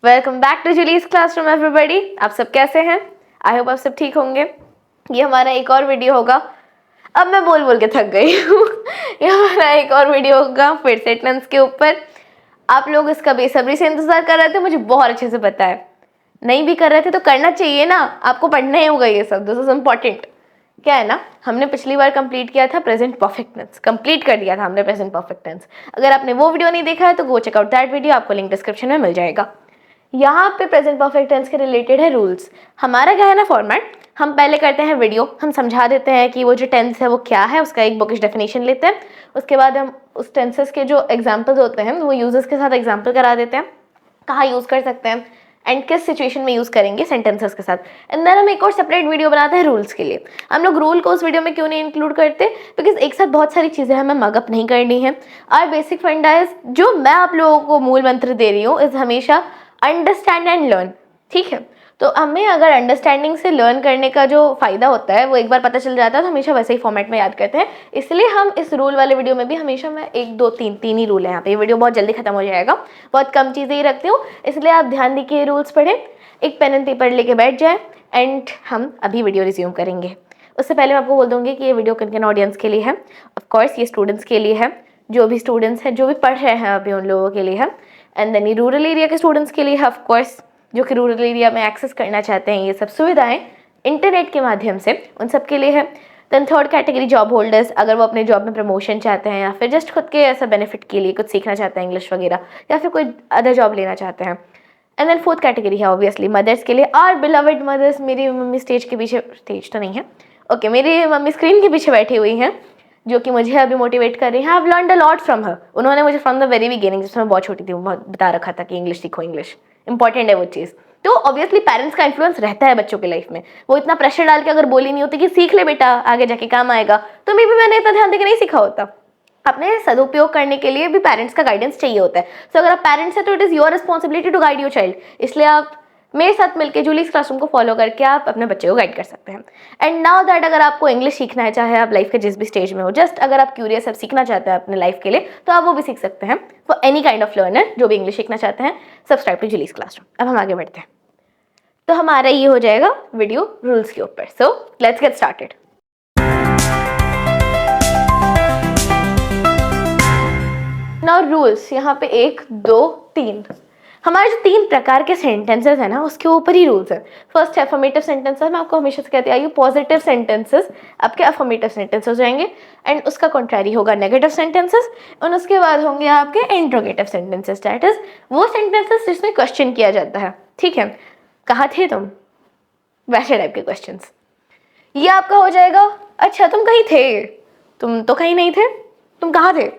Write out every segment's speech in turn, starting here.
Welcome back to Julie's classroom everybody. आप सब कैसे हैं? आई होप आप सब ठीक होंगे। ये हमारा एक और वीडियो होगा। अब मैं बोल बोल के थक गई हूँ। ये हमारा एक और वीडियो होगा फिर से टेंस के ऊपर। आप लोग इसका बेसब्री से इंतजार कर रहे थे, मुझे बहुत अच्छे से पता है। नहीं भी कर रहे थे तो करना चाहिए ना, आपको पढ़ना ही होगा ये सब। This is important. क्या है ना, हमने पिछली बार कंप्लीट किया था प्रेजेंट परफेक्ट टेंस, कंप्लीट कर दिया था हमने प्रेजेंट परफेक्ट टेंस। अगर आपने वो वीडियो नहीं देखा है तो go check out that video, आपको लिंक डिस्क्रिप्शन में मिल जाएगा। यहाँ पे प्रेजेंट परफेक्ट टेंस के रिलेटेड है रूल्स। हमारा क्या है ना फॉर्मेट, हम पहले करते हैं वीडियो, हम समझा देते हैं कि वो जो टेंस है वो क्या है, उसका एक बुकिश डेफिनेशन लेते हैं। उसके बाद हम उस टेंसेस के जो एग्जाम्पल्स होते हैं वो यूजर्स के साथ एग्जाम्पल करा देते हैं, कहाँ यूज कर सकते हैं एंड किस सिचुएशन में यूज करेंगे सेंटेंसेस के साथ। एंड देन हम एक और सेपरेट वीडियो बनाते हैं रूल्स के लिए। हम लोग रूल को उस वीडियो में क्यों नहीं इंक्लूड करते, बिकॉज एक साथ बहुत सारी चीजें हमें मगअप नहीं करनी है। और बेसिक फंडा इज, जो मैं आप लोगों को मूल मंत्र दे रही हूँ, इज हमेशा अंडरस्टैंड एंड लर्न। ठीक है, तो हमें अगर अंडरस्टैंडिंग से लर्न करने का जो फायदा होता है वो एक बार पता चल जाता है तो हमेशा वैसे ही फॉर्मेट में याद करते हैं। इसलिए हम इस रूल वाले वीडियो में भी हमेशा मैं एक दो तीन ही रूल है यहाँ पे। ये वीडियो बहुत जल्दी खत्म हो जाएगा, बहुत कम चीज़ें ही रखती हूँ, इसलिए आप ध्यान दीजिए, रूल्स पढ़ें, एक पेन एंड पेपर लेके बैठ जाए एंड हम अभी वीडियो रिज्यूम करेंगे। उससे पहले मैं आपको बोल दूंगी कि ये वीडियो किन किन ऑडियंस के लिए है। ऑफकोर्स ये स्टूडेंट्स के लिए है, जो भी स्टूडेंट्स हैं जो भी पढ़ रहे हैं अभी उन लोगों के लिए है। एंड देन ये रूरल एरिया के स्टूडेंट्स के लिए है, ऑफकोर्स जो कि रूरल एरिया में एक्सेस करना चाहते हैं ये सब सुविधाएं इंटरनेट के माध्यम से, उन सब के लिए है। Then third category job holders, अगर वो अपने जॉब में प्रमोशन चाहते हैं या फिर जस्ट खुद के ऐसा बेनिफिट के लिए कुछ सीखना चाहते हैं इंग्लिश वगैरह, या फिर कोई अदर जॉब लेना चाहते हैं। एंड देन फोर्थ कैटेगरी है ऑब्वियसली मदर्स के लिए। और बिलवड मदर्स, मेरी मम्मी स्टेज के पीछे, स्टेज तो नहीं है ओके, मेरी मम्मी स्क्रीन के पीछे बैठी हुई हैं जो कि मुझे अभी मोटिवेट कर रही हैं। I have learned a lot from her. उन्होंने मुझे फ्रॉम द वेरी बिगिनिंग, जिसमें मैं बहुत छोटी थी, वो बहुत बता रखा था कि इंग्लिश सीखो, इंग्लिश इंपॉर्टेंट है वो चीज़। तो ऑब्वियसली पेरेंट्स का इन्फ्लुएंस रहता है बच्चों के लाइफ में। वो इतना प्रेशर डाल के अगर बोली नहीं होती कि सीख ले बेटा आगे जाके काम आएगा, तो मे भी मैंने इतना ध्यान देकर नहीं सीखा होता। अपने सदुपयोग करने के लिए भी पेरेंट्स का गाइडेंस चाहिए होता है। सो अगर आप पेरेंट्स हैं तो it is your responsibility to guide your child. इसलिए आप मेरे साथ मिलकर जूलीज क्लासरूम को फॉलो करके आप अपने बच्चे को गाइड कर सकते हैं। एंड नाउ दैट, अगर आपको इंग्लिश सीखना है, चाहे आप लाइफ के जिस भी स्टेज में हो, जस्ट अगर आप क्यूरियस, आप सीखना चाहते हैं अपने लाइफ के लिए, तो आप वो भी सीख सकते हैं। For any kind of learner जो भी इंग्लिश सीखना चाहते हैं, सब्सक्राइब टू जूलीज क्लासरूम। अब हम आगे बढ़ते हैं, तो हमारा ये हो जाएगा वीडियो रूल्स के ऊपर। So let's get started. Now rules, यहाँ पे 1 2 3, हमारे जो 3 प्रकार के सेंटेंसेस है ना उसके ऊपर ही रूल्स है। फर्स्ट है अफर्मेटिव सेंटेंसेस। मैं आपको हमेशा से कहती आई हूँ पॉजिटिव सेंटेंसेस आपके अफर्मेटिव सेंटेंस हो जाएंगे, एंड उसका कॉन्ट्रारी होगा नेगेटिव सेंटेंसेस। और उसके बाद होंगे आपके इंट्रोगेटिव सेंटेंसेस, दैट इज वो सेंटेंसेस जिसमें क्वेश्चन किया जाता है। ठीक है, कहाँ थे तुम, वैसे टाइप के क्वेश्चंस। ये आपका हो जाएगा अच्छा तुम कहीं थे, तुम तो कहीं नहीं थे, तुम कहाँ थे।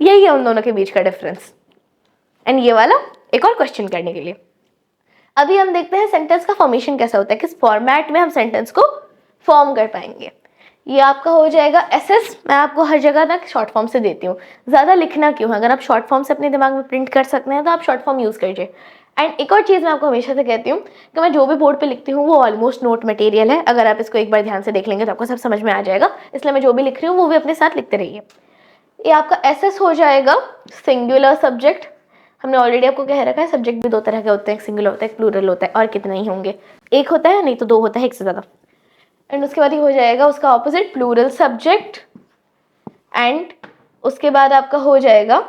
यही है उन दोनों के बीच का डिफरेंस। एंड ये वाला एक और क्वेश्चन करने के लिए। अभी हम देखते हैं सेंटेंस का फॉर्मेशन कैसा होता है, किस फॉर्मेट में हम सेंटेंस को फॉर्म कर पाएंगे। ये आपका हो जाएगा एसएस। मैं आपको हर जगह ना शॉर्ट फॉर्म से देती हूँ, ज़्यादा लिखना क्यों है। अगर आप शॉर्ट फॉर्म से अपने दिमाग में प्रिंट कर सकते हैं तो आप शॉर्ट फॉर्म यूज़ कीजिए। एंड एक और चीज़ मैं आपको हमेशा से कहती हूँ कि मैं जो भी बोर्ड पे लिखती हूँ वो ऑलमोस्ट नोट मटेरियल है। अगर आप इसको एक बार ध्यान से देख लेंगे तो आपको सब समझ में आ जाएगा, इसलिए मैं जो भी लिख रही हूँ वो भी अपने साथ लिखते रहिए। ये आपका एसएस हो जाएगा सिंगुलर सब्जेक्ट। हमने ऑलरेडी आपको कह रखा है सब्जेक्ट भी 2 तरह के होते हैं, एक सिंगुलर होता है, एक प्लूरल होता है, और कितने ही होंगे, एक होता है नहीं तो 2 होता है, एक से ज़्यादा। एंड उसके बाद ये हो जाएगा उसका ऑपोजिट प्लूरल सब्जेक्ट। एंड उसके बाद आपका हो जाएगा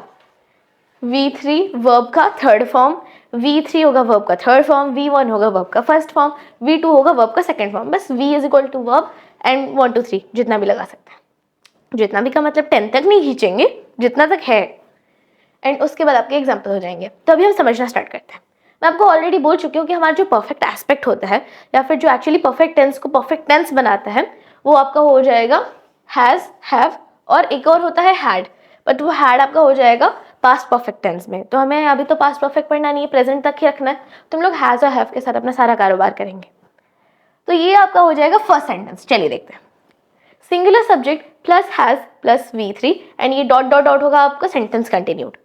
V3 वर्ब का थर्ड फॉर्म, V3 होगा वर्ब का थर्ड फॉर्म, V1 होगा वर्ब का फर्स्ट फॉर्म, V2 होगा वर्ब का सेकेंड फॉर्म। बस V is equal to verb and 1 2 3 जितना भी लगा सकते हैं। जितना भी का मतलब 10 तक नहीं खींचेंगे, जितना तक है। एंड उसके बाद आपके एग्जाम्पल हो जाएंगे। तो अभी हम समझना स्टार्ट करते हैं। मैं आपको ऑलरेडी बोल चुकी हूँ कि हमारा जो परफेक्ट एस्पेक्ट होता है या फिर जो एक्चुअली परफेक्ट टेंस को परफेक्ट टेंस बनाता है वो आपका हो जाएगा हैज़, हैव, और एक और होता है हैड। बट वो हैड आपका हो जाएगा पास्ट परफेक्ट टेंस में। तो हमें अभी तो पास्ट परफेक्ट पढ़ना नहीं है, प्रेजेंट तक ही रखना है। तो हम लोग हैज़ और हैव के साथ अपना सारा कारोबार करेंगे। तो ये आपका हो जाएगा फर्स्ट सेंटेंस। चलिए देखते हैं। Singular subject plus has plus V3 and ये डॉट डॉट डॉट होगा आपका सेंटेंस कंटिन्यूड।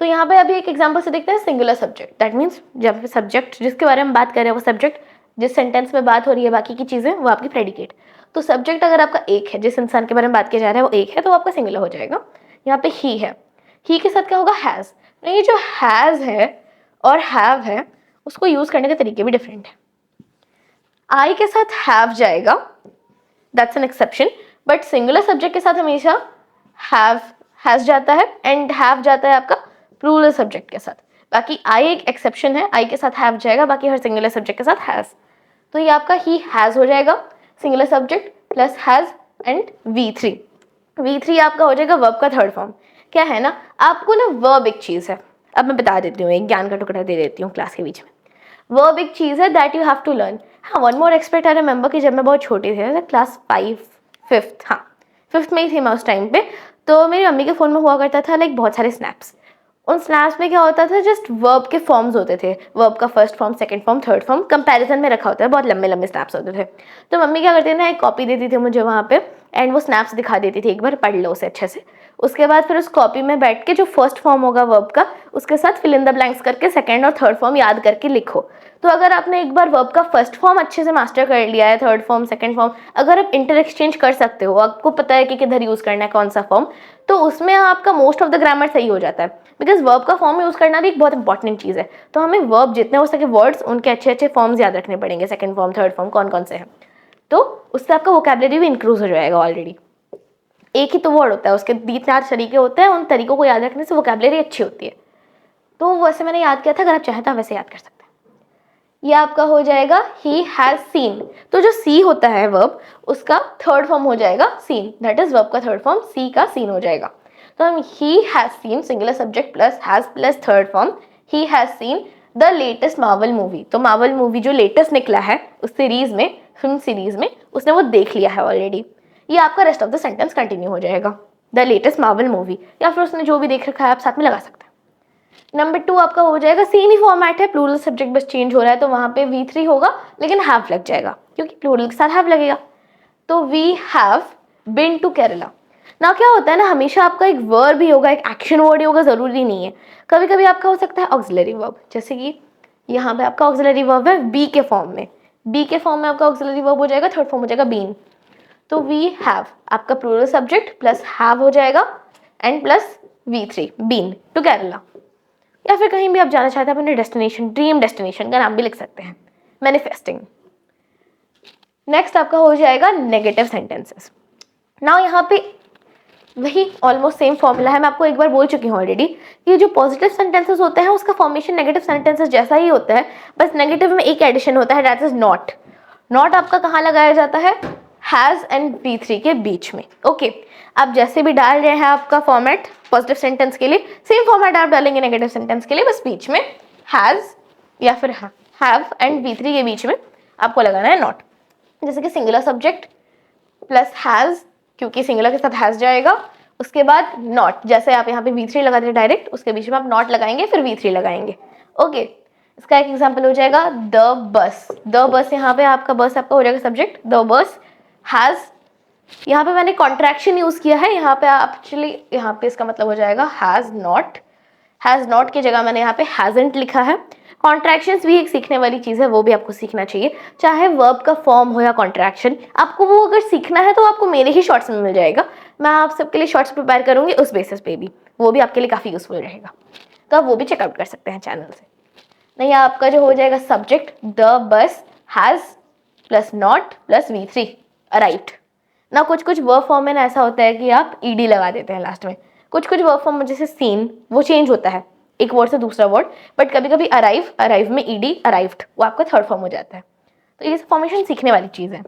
तो यहाँ पे अभी एक एग्जांपल से देखते हैं सिंगुलर सब्जेक्ट। दैट मीन्स जब सब्जेक्ट जिसके बारे में बात कर रहे हैं वो सब्जेक्ट, जिस सेंटेंस में बात हो रही है बाकी की चीज़ें वो आपकी प्रेडिकेट। तो सब्जेक्ट अगर आपका एक है, जिस इंसान के बारे में बात किया जा रहा है वो एक है, तो आपका सिंगुलर हो जाएगा। यहाँ पे ही है, ही के साथ क्या होगा हैज़। ये जो हैज़ है और हैव है उसको यूज़ करने के तरीके भी डिफरेंट है। आई के साथ हैव जाएगा, that's an exception, but singular subject के साथ हमेशा हैज जाता है एंड हैव जाता है आपका प्लूरल सब्जेक्ट के साथ। बाकी आई एक एक्सेप्शन है, आई के साथ हैव जाएगा, बाकी हर सिंगुलर सब्जेक्ट के साथ हैज। तो ये आपका ही हैज हो जाएगा, singular subject plus has and V3। V3 आपका हो जाएगा वर्ब का थर्ड फॉर्म। क्या है ना, आपको ना वर्ब एक चीज़ है, अब मैं बता देती हूँ, एक ज्ञान का टुकड़ा दे देती हूँ क्लास के बीच में। वर्ब एक चीज़ है that you have to learn. हाँ, one more expect I remember कि जब मैं बहुत छोटी थी, क्लास 5th, हाँ 5th में ही थी मैं उस टाइम पे, तो मेरी मम्मी के फ़ोन में हुआ करता था लाइक बहुत सारे स्नैप्स। उन स्नैप्स में क्या होता था, जस्ट वर्ब के फॉर्म्स होते थे, वर्ब का first form, second form, third form comparison में रखा होता है, बहुत लंबे लंबे स्नैप्स होते थे। तो मम्मी क्या करती थी ना, एक कॉपी देती थी मुझे वहाँ पे एंड वो स्नैप्स दिखा देती थी, एक बार पढ़ लो उसे अच्छे से। उसके बाद फिर उस कॉपी में बैठ के जो फर्स्ट फॉर्म होगा वर्ब का, उसके साथ फिल इन द ब्लैंक्स करके सेकंड और थर्ड फॉर्म याद करके लिखो। तो अगर आपने एक बार वर्ब का फर्स्ट फॉर्म अच्छे से मास्टर कर लिया है, थर्ड फॉर्म, सेकंड फॉर्म, अगर आप इंटर एक्सचेंज कर सकते हो, आपको पता है कि किधर यूज़ करना है कौन सा फॉर्म, तो उसमें आपका मोस्ट ऑफ द ग्रामर सही हो जाता है। बिकॉज वर्ब का फॉर्म यूज़ करना भी एक बहुत इंपॉर्टेंट चीज़ है। तो हमें वर्ब जितने हो सके वर्ड्स, उनके अच्छे अच्छे फॉर्म्स याद रखने पड़ेंगे, सेकंड फॉर्म, थर्ड फॉर्म कौन कौन से हैं। तो उससे आपका वोकैबुलरी भी इंक्रीज हो जाएगा। ऑलरेडी एक ही तो वर्ड होता है, उसके 3-4 तरीके होते हैं, उन तरीकों को याद रखने से वोकैबुलरी अच्छी होती है। तो वैसे मैंने याद किया था, अगर आप चाहें तो वैसे याद कर सकते हैं। ये आपका हो जाएगा ही हैज सीन। तो जो सी होता है वर्ब, उसका थर्ड फॉर्म हो जाएगा सीन, दैट इज वर्ब का थर्ड फॉर्म सी का सीन हो जाएगा। तो हम he has seen, singular subject plus has plus third form, he has seen the latest Marvel movie. तो मार्वल मूवी जो लेटेस्ट निकला है उस सीरीज में, फिल्म सीरीज में, उसने वो देख लिया है ऑलरेडी। ये आपका rest of the sentence continue हो जाएगा, द लेटेस्ट मार्वल मूवी, या फिर उसने जो भी देख रखा है आप साथ में लगा सकते हैं। नंबर 2 आपका हो जाएगा, सेम ही फॉर्मेट है, प्लूरल सब्जेक्ट बस चेंज हो रहा है, तो वहां पे V3 होगा लेकिन हैव लग जाएगा क्योंकि प्लूरल के साथ हैव लगेगा। तो we have been to Kerala. ना क्या होता है ना, हमेशा आपका एक वर्ब ही होगा, एक एक्शन वर्ड ही होगा, जरूरी नहीं है। कभी कभी आपका हो सकता है ऑक्सिलरी वर्ब, जैसे कि यहाँ पे आपका ऑक्सिलरी वर्ब है बी के फॉर्म में, बी के फॉर्म में आपका ऑक्सिलरी वर्ब हो जाएगा, थर्ड फॉर्म हो जाएगा बीन। तो वी हैव आपका प्लूरल सब्जेक्ट प्लस हैव हो जाएगा and plus V3 been to Kerala. या फिर कहीं भी आप जाना चाहते हैं अपने डेस्टिनेशन, ड्रीम डेस्टिनेशन का नाम भी लिख सकते हैं, मैनिफेस्टिंग। नेक्स्ट आपका हो जाएगा नेगेटिव सेंटेंसेस। नाउ यहाँ पे वही ऑलमोस्ट सेम फॉर्मूला है, मैं आपको एक बार बोल चुकी हूँ ऑलरेडी। ये जो पॉजिटिव सेंटेंसेस होते हैं उसका फॉर्मेशन नेगेटिव सेंटेंसेस जैसा ही होता है, बस नेगेटिव में एक एडिशन होता है, दैट इज नॉट। नॉट आपका कहाँ लगाया जाता है, हैज एंड V3 के बीच में। ओके, आप जैसे भी डाल रहे हैं आपका फॉर्मेट पॉजिटिव सेंटेंस के लिए, सेम फॉर्मेट आप डालेंगे नेगेटिव सेंटेंस के लिए, बस बीच में हैज या फिर हैव एंड V3 के बीच में आपको लगाना है नॉट। जैसे कि सिंगुलर सब्जेक्ट प्लस हैज, क्योंकि सिंगुलर के साथ हैज जाएगा, उसके बाद नॉट, जैसे आप यहाँ पे V3 लगाते हैं डायरेक्ट, उसके बीच में आप नॉट लगाएंगे फिर V3 लगाएंगे। ओके, इसका एक एग्जांपल हो जाएगा द बस। द बस, यहाँ पे आपका बस आपका हो जाएगा सब्जेक्ट, द बस हैज, यहाँ पे मैंने कॉन्ट्रैक्शन यूज किया है, यहाँ पे एक्चुअली यहाँ पे इसका मतलब हो जाएगा हैज नॉट की जगह मैंने यहाँ पे हैजंट लिखा है। कॉन्ट्रैक्शंस भी एक सीखने वाली चीज़ है, वो भी आपको सीखना चाहिए, चाहे वर्ब का फॉर्म हो या कॉन्ट्रैक्शन। आपको वो अगर सीखना है तो आपको मेरे ही शॉर्ट्स में मिल जाएगा, मैं आप सबके लिए शॉर्ट्स प्रिपेयर करूँगी उस बेसिस पे भी, वो भी आपके लिए काफ़ी यूजफुल रहेगा, तो आप वो भी चेकआउट कर सकते हैं चैनल से। नहीं, आपका जो हो जाएगा subject the bus has plus not plus V3 arrived. ना कुछ कुछ वर्ब फॉर्म में ना ऐसा होता है कि आप ed लगा देते हैं लास्ट में, कुछ कुछ वर्ब फॉर्म में जैसे सीन, वो चेंज होता है एक वर्ड से दूसरा वर्ड, बट कभी कभी अराइव में ed अराइव्ड, वो आपका थर्ड फॉर्म हो जाता है। तो ये फॉर्मेशन सीखने वाली चीज़ है।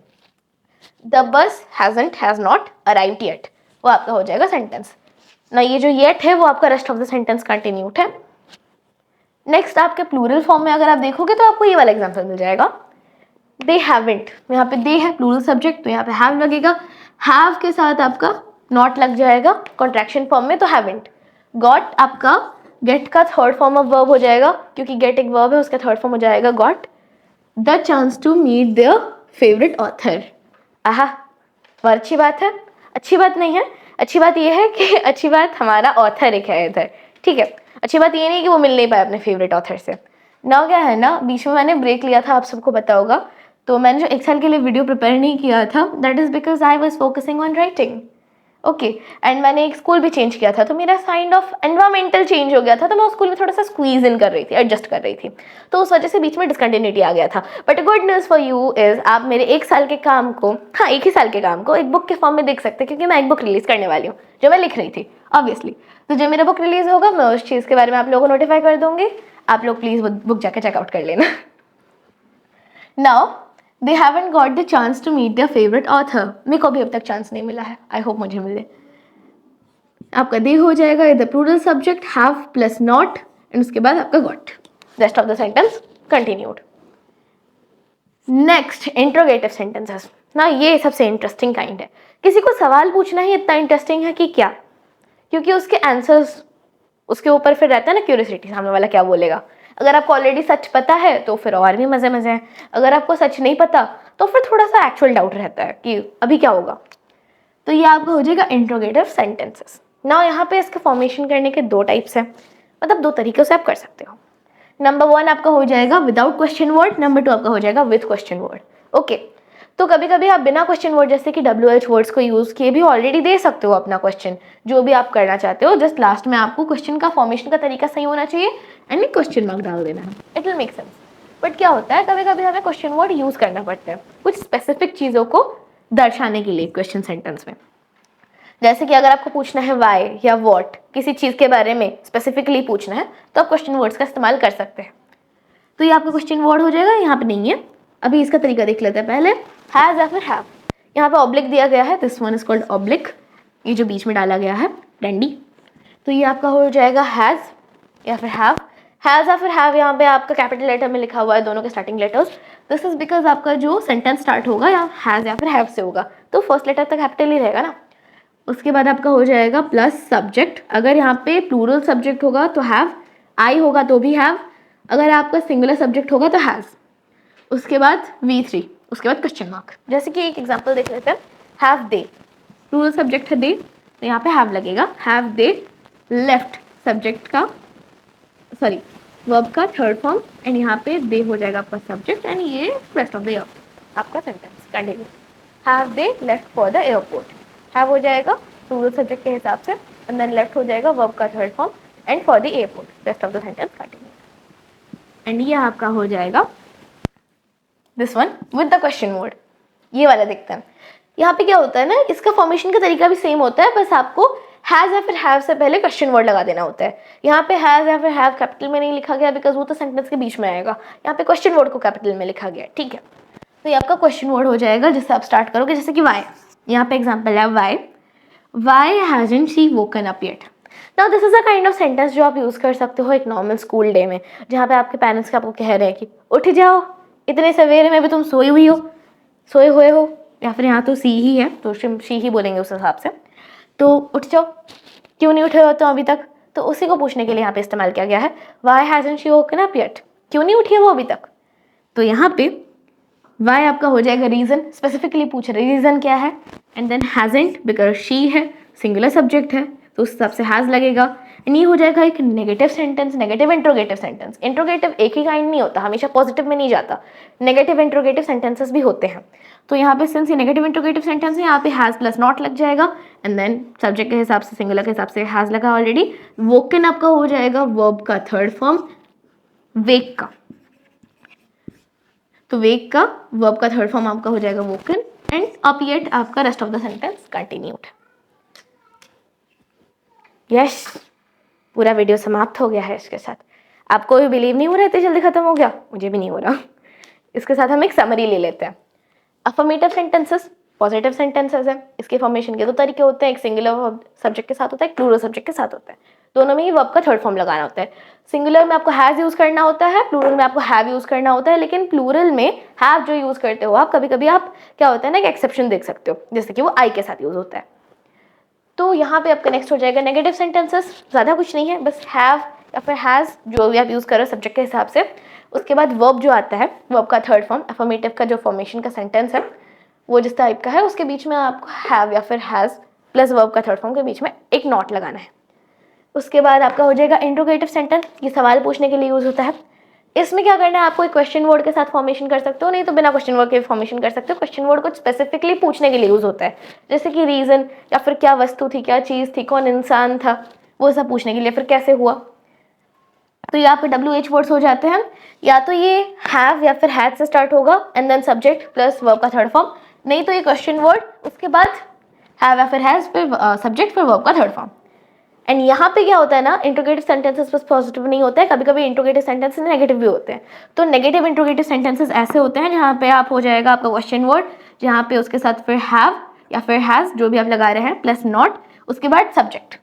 The bus hasn't has not arrived yet, वो आपका हो जाएगा सेंटेंस ना। ये जो येट है वो आपका rest of the sentence continued है। नेक्स्ट आपके प्लूरल फॉर्म में अगर आप देखोगे तो आपको ये वाला एग्जांपल मिल जाएगा, दे हैवंट। यहाँ पे दे है प्लूरल सब्जेक्ट, तो यहाँ पे हैव लगेगा, हैव के साथ आपका नॉट लग जाएगा कॉन्ट्रैक्शन फॉर्म में, तो हैवंट। गॉट आपका गेट का थर्ड फॉर्म ऑफ वर्ब हो जाएगा, क्योंकि गेट एक वर्ब है, उसका थर्ड फॉर्म हो जाएगा got the chance to meet their favourite author. आहा, बहुत अच्छी बात है। अच्छी बात नहीं है, अच्छी बात ये है कि अच्छी बात हमारा ऑथर एक है इधर, ठीक है। अच्छी बात ये नहीं कि वो मिल नहीं पाया अपने फेवरेट ऑथर से ना। क्या है ना, बीच में मैंने ब्रेक लिया था, आप सबको पता होगा, तो मैंने जो एक्सेल के लिए वीडियो प्रिपेयर नहीं किया था, that is because I was focusing on writing. Okay and मैंने एक स्कूल भी चेंज किया था, तो मेरा काइंड ऑफ एनवायरमेंटल चेंज हो गया था, तो मैं उस स्कूल में थोड़ा सा स्क्वीज इन कर रही थी, एडजस्ट कर रही थी, तो उस वजह से बीच में डिसकंटिन्यूटी आ गया था। But good news for you is आप मेरे 1 साल के काम को, हाँ 1 ही साल के काम को एक बुक के फॉर्म में देख सकते हैं, क्योंकि मैं एक बुक रिलीज करने वाली हूँ जो मैं लिख रही थी ऑब्वियसली। तो जब मेरा बुक रिलीज होगा मैं उस चीज़ के बारे में आप लोगों को नोटिफाई कर दूंगी, आप लोग प्लीज़ बुक जाकर चेकआउट कर लेना। Now they haven't got the chance to meet their favourite author, मेरे को भी अब तक चांस नहीं मिला है, आई होप मुझे मिले। आपका दे हो जाएगा इधर plural subject have plus not and उसके बाद आपका got, rest of the sentence continued. Next interrogative sentences ना, ये सबसे इंटरेस्टिंग काइंड है। किसी को सवाल पूछना ही इतना इंटरेस्टिंग है कि क्या, क्योंकि उसके आंसर्स उसके ऊपर फिर रहता है ना क्यूरियोसिटी, सामने वाला क्या बोलेगा। अगर आपको ऑलरेडी सच पता है तो फिर और भी मजे मजे हैं, अगर आपको सच नहीं पता तो फिर थोड़ा सा एक्चुअल डाउट रहता है कि अभी क्या होगा। तो ये आपका हो जाएगा इंट्रोगेटिव सेंटेंसेस। ना यहाँ पे इसके फॉर्मेशन करने के 2 टाइप्स हैं, मतलब 2 तरीकों से आप कर सकते हो। नंबर 1 आपका हो जाएगा विदाउट क्वेश्चन वर्ड, नंबर 2 आपका हो जाएगा विथ क्वेश्चन वर्ड। ओके, तो कभी कभी आप बिना क्वेश्चन वर्ड जैसे कि WH वर्ड्स को यूज किए भी ऑलरेडी दे सकते हो अपना क्वेश्चन, जो भी आप करना चाहते हो। जस्ट लास्ट में आपको क्वेश्चन का फॉर्मेशन का तरीका सही होना चाहिए एंड एक क्वेश्चन मार्क डाल देना है, it will make sense. But क्या होता है कभी कभी हमें क्वेश्चन वर्ड यूज करना पड़ता है कुछ स्पेसिफिक चीज़ों को दर्शाने के लिए क्वेश्चन सेंटेंस में। जैसे कि अगर आपको पूछना है वाई या वॉट, किसी चीज़ के बारे में स्पेसिफिकली पूछना है, तो आप क्वेश्चन वर्ड्स का इस्तेमाल कर सकते हैं। तो ये आपका क्वेश्चन वर्ड हो जाएगा, यहाँ पे नहीं है। अभी इसका तरीका देख लेते हैं पहले। हैज़ या फिर हैव, यहाँ पे ऑब्लिक दिया गया है, this one is called oblique, ये जो बीच में डाला गया है डंडी। तो ये आपका हो जाएगा हैज़ या फिर हैव। हैज़ या फिर हैव यहाँ पे आपका कैपिटल लेटर में लिखा हुआ है, दोनों के starting letters. This is because आपका जो सेंटेंस स्टार्ट होगा या हैज़ या फिर हैव से होगा, तो फर्स्ट लेटर तक कैपिटल ही रहेगा ना। उसके बाद आपका हो जाएगा प्लस सब्जेक्ट, अगर यहाँ पे प्लूरल सब्जेक्ट होगा तो हैव, आई होगा तो भी हैव, अगर आपका सिंगुलर सब्जेक्ट होगा तो हैज़। उसके बाद V3, उसके बाद क्वेश्चन मार्क। जैसे कि एक एग्जांपल देख लेते हैं, हैव दे, प्लूरल सब्जेक्ट है दे, तो यहाँ पे हैव लगेगा। हैव दे लेफ्ट सब्जेक्ट का, सॉरी वर्ब का थर्ड फॉर्म, एंड यहाँ पे दे हो जाएगा आपका सब्जेक्ट एंड ये रेस्ट ऑफ द आपका sentence continue. Have they left for the airport, have हो जाएगा प्लूरल सब्जेक्ट के हिसाब से एंड देन लेफ्ट हो जाएगा वर्ब का third form and for the airport, rest of the sentence continue. And ये आपका हो जाएगा this one with the question word. ये वाला देखते हैं, यहाँ पे क्या होता है ना, इसका फॉर्मेशन का तरीका भी सेम होता है, बस आपको हैज़ या फिर हैव से पहले क्वेश्चन वर्ड लगा देना होता है। यहाँ पे हैज़ या फिर हैव कैपिटल में नहीं लिखा गया बिकॉज वो तो सेंटेंस के बीच में आएगा, यहाँ पे क्वेश्चन वर्ड को कैपिटल में लिखा गया, ठीक है। तो ये आपका क्वेश्चन वर्ड हो जाएगा जिससे आप स्टार्ट करोगे, जैसे कि वाई। यहाँ पे एग्जाम्पल है why hasn't she woken up yet. Now this is a kind of sentence जो आप यूज़ कर सकते हो एक नॉर्मल स्कूल डे में, जहाँ पे आपके पेरेंट्स आपको कह रहे हैं कि उठ जाओ, इतने सवेरे में भी तुम सोई हुई हो, सोए हुए हो, या फिर यहाँ तो सी ही है तो शी ही बोलेंगे उस हिसाब से, तो उठ जाओ, क्यों नहीं उठे हो तो अभी तक। तो उसी को पूछने के लिए यहाँ पे इस्तेमाल किया गया है, why hasn't she woken up yet, क्यों नहीं उठी है वो अभी तक। तो यहाँ पे वाई आपका हो जाएगा रीज़न, स्पेसिफिकली पूछ रहे रीज़न क्या है, and then hasn't because she है, सिंगुलर सब्जेक्ट है तो उस हिसाब से हैज़ लगेगा। एंड ये हो जाएगा एक negative sentence, negative interrogative sentence. Interrogative एक ही काइंड नहीं होता, हमेशा पॉजिटिव में नहीं जाता, नेगेटिव इंट्रोगेटिव सेंटेंसेस भी होते हैं। तो यहाँ पे सिंस ये नेगेटिव इंट्रोगेटिव सेंटेंस है, यहाँ पे हैज़ प्लस नॉट लग जाएगा एंड देन सब्जेक्ट के हिसाब से सिंगुलर के हिसाब से हैज़ लगा ऑलरेडी। वोकन आपका हो जाएगा वर्ब का थर्ड फॉर्म वेक का, तो वेक का वर्ब का थर्ड फॉर्म आपका हो जाएगा वोकन एंड अप येट आपका rest of the sentence continued. Yes, पूरा वीडियो समाप्त हो गया है इसके साथ। आपको भी बिलीव नहीं हो रहा इतनी जल्दी खत्म हो गया, मुझे भी नहीं हो रहा। इसके साथ हम एक समरी ले लेते हैं। अफर्मेटिव सेंटेंसेस पॉजिटिव सेंटेंसेस है, इसके फॉर्मेशन के 2 तरीके होते हैं, एक सिंगुलर सब्जेक्ट के साथ होता है, एक प्लूरल सब्जेक्ट के साथ होता है। दोनों में ही वर्ब का थर्ड फॉर्म लगाना होता है। सिंगुलर में आपको हैज़ यूज़ करना होता है, प्लूरल में आपको हैव यूज़ करना होता है। लेकिन प्लूरल में हैव जो यूज़ करते हो आप, कभी कभी आप क्या होता है ना, एक एक्सेप्शन देख सकते हो, जैसे कि वो आई के साथ यूज़ होता है। तो यहाँ पे आपका नेक्स्ट हो जाएगा नेगेटिव सेंटेंसेस, ज़्यादा कुछ नहीं है, बस हैव या फिर हैज़ जो भी आप यूज़ करो सब्जेक्ट के हिसाब से। उसके बाद वर्ब जो आता है, वर्ब का थर्ड फॉर्म, अफर्मेटिव का जो फॉर्मेशन का सेंटेंस है वो जिस टाइप का है, उसके बीच में आपको हैव या फिर हैज़ प्लस वर्ब का थर्ड फॉर्म के बीच में एक नॉट लगाना है। उसके बाद आपका हो जाएगा इंट्रोगेटिव सेंटेंस, ये सवाल पूछने के लिए यूज़ होता है। इसमें क्या करना है, आपको एक क्वेश्चन वर्ड के साथ फॉर्मेशन कर सकते हो, नहीं तो बिना क्वेश्चन वर्ड के फॉर्मेशन कर सकते हो। क्वेश्चन वर्ड कुछ स्पेसिफिकली पूछने के लिए यूज होता है, जैसे कि रीजन, या फिर क्या वस्तु थी, क्या चीज थी, कौन इंसान था, वो सब पूछने के लिए, फिर कैसे हुआ। तो यहाँ पे WH वर्ड्स हो जाते हैं, या तो ये हैव या फिर हैड से स्टार्ट होगा and then subject plus verb का थर्ड फॉर्म, नहीं तो ये क्वेश्चन वर्ड उसके बाद हैव या फिर हैज फिर सब्जेक्ट फिर वर्ब का थर्ड फॉर्म। एंड यहाँ पे क्या होता है ना, इंट्रोगेटिव सेंटेंसेस बस पॉजिटिव नहीं होता है, कभी कभी इंट्रोगेटिव सेंटेंसेस नेगेटिव भी होते हैं। तो नेगेटिव इंट्रोगेटिव सेंटेंसेस ऐसे होते हैं जहाँ पे आप हो जाएगा आपका क्वेश्चन वर्ड, जहाँ पे उसके साथ फिर हैव या फिर हैज जो भी आप लगा रहे हैं प्लस नॉट, उसके बाद सब्जेक्ट।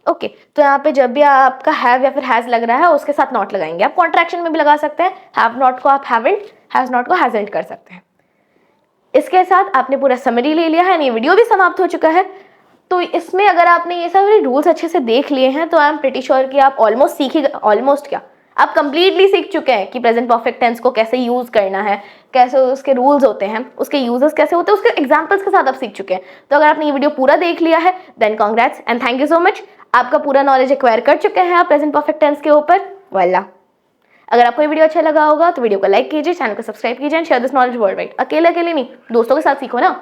ओके तो यहाँ पे जब भी आपका हैव या फिर हैज लग रहा है उसके साथ नॉट लगाएंगे। आप कॉन्ट्रैक्शन में भी लगा सकते हैं, हैव नॉट को आप हैवेंट, हैज नॉट को हैजेंट कर सकते हैं। इसके साथ आपने पूरा समरी ले लिया है, ये वीडियो भी समाप्त हो चुका है। तो इसमें अगर आपने ये सारे रूल्स अच्छे से देख लिए हैं तो आई एम प्रिटी श्योर कि आप ऑलमोस्ट सीखे, ऑलमोस्ट क्या, आप कंप्लीटली सीख चुके हैं कि प्रेजेंट परफेक्ट टेंस को कैसे यूज करना है, कैसे उसके रूल्स होते हैं, उसके यूजेस कैसे होते हैं, उसके एग्जांपल्स के साथ आप सीख चुके हैं। तो अगर आपने ये वीडियो पूरा देख लिया है then congrats and thank you so much, आपका पूरा नॉलेज एक्वायर कर चुके हैं आप प्रेजेंट परफेक्ट टेंस के ऊपर। वाला अगर आपको ये वीडियो अच्छा लगा होगा तो वीडियो को लाइक कीजिए, चैनल को सब्सक्राइब कीजिए and share this knowledge world wide. अकेले अकेले नहीं, दोस्तों के साथ सीखो ना।